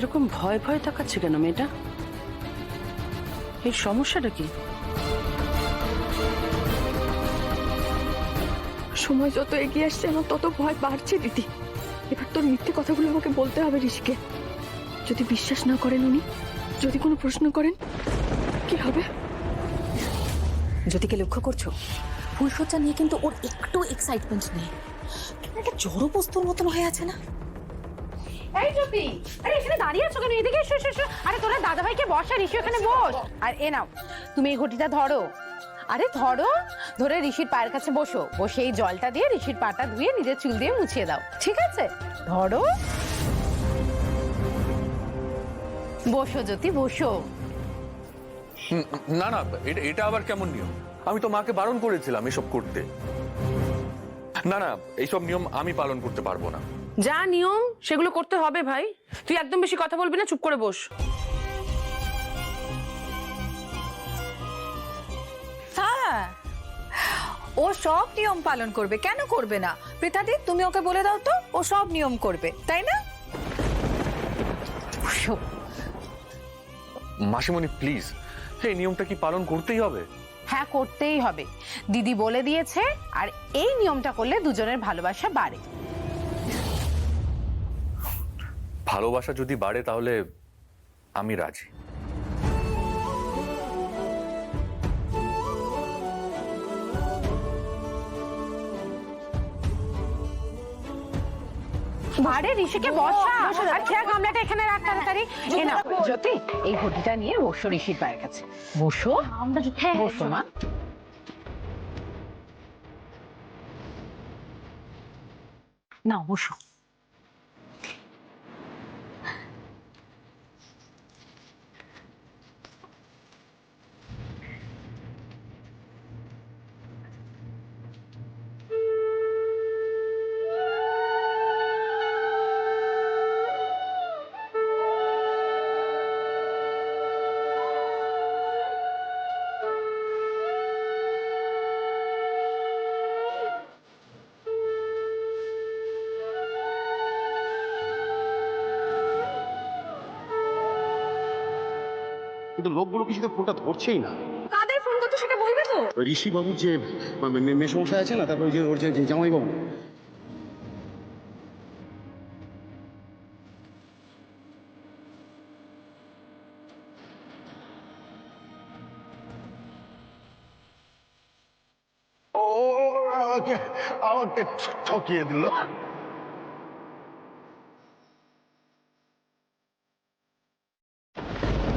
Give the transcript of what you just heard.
এরকম ভয় ভয় তাকাচ্ছে কেন মেয়েটা? এর সমস্যাটা কি? সময় যত এগিয়ে আসছে আমার তত ভয় বাড়ছে দিদি। এবার তোর মিথ্যে কথাগুলো আমাকে বলতে হবে ঋষিকে। যদি বিশ্বাস না করেন উনি, যদি কোনো প্রশ্ন করেন, কি হবে? জ্যোতিকে লক্ষ্য করছো? ফুলসজ্জা নিয়ে কিন্তু ওর একটু এক্সাইটমেন্ট নেই, একটা জড় বস্তুর মতন হয়ে আছে না? এই জ্যোতি, আরে এখানে দাঁড়িয়ে আছো কেন? এদিকে এসো এসো এসো। আরে তোরা দাদাভাইকে বস আর ঋষি এখানে বস। আর এ নাও, তুমি এই ঘটিটা ধরো। আরে ধরো, ধরে ঋষির পায়ের কাছে বসো। বসে এই জলটা দিয়ে ঋষির পাটা ধুয়ে নিজের চুল দিয়ে মুছিয়ে দাও, ঠিক আছে? ধরো, বসো জ্যোতি, বসো। না না, এটা আবার কেমন নিয়ম? আমি তো মাকে বারণ করেছিলাম এসব করতে। না না, এইসব নিয়ম আমি পালন করতে পারবো না। যা নিয়ম সেগুলো করতে হবে ভাই। তুই একদম বেশি কথা বলবি না, চুপ করে বস। হ্যাঁ, ও সব নিয়ম পালন করবে, কেন করবে না? পৃথাদি, তুমি ওকে বলে দাও তো, ও সব নিয়ম করবে, তাই না? মাসিমণি প্লিজ, এই নিয়মটা কি পালন করতেই হবে? হ্যাঁ, করতেই হবে। দিদি বলে দিয়েছে, আর এই নিয়মটা করলে দুজনের ভালোবাসা বাড়ে। ভালোবাসা যদি বাড়ে তাহলে আমি রাজি। আরে ঋষিকে বসা, আর খেয়া গামলাটা এখানে রাখ তাড়াতাড়ি। এ নাও জ্যোতি, এই ঘটিটা নিয়ে বসো ঋষির পায়ের কাছে। বসো, বসো মা। নাও বসো। কিন্তু লোকগুলো কিছু তো ফোনটা ধরছেই না। কাদের ফোন করতে সেটা বলবে তো? ওই ঋষি বাবুর যে মেসমশাই আছে না, তারপর ওই যে ওর যে জামাই বাবু। ও আমাকে ঠকিয়ে দিল।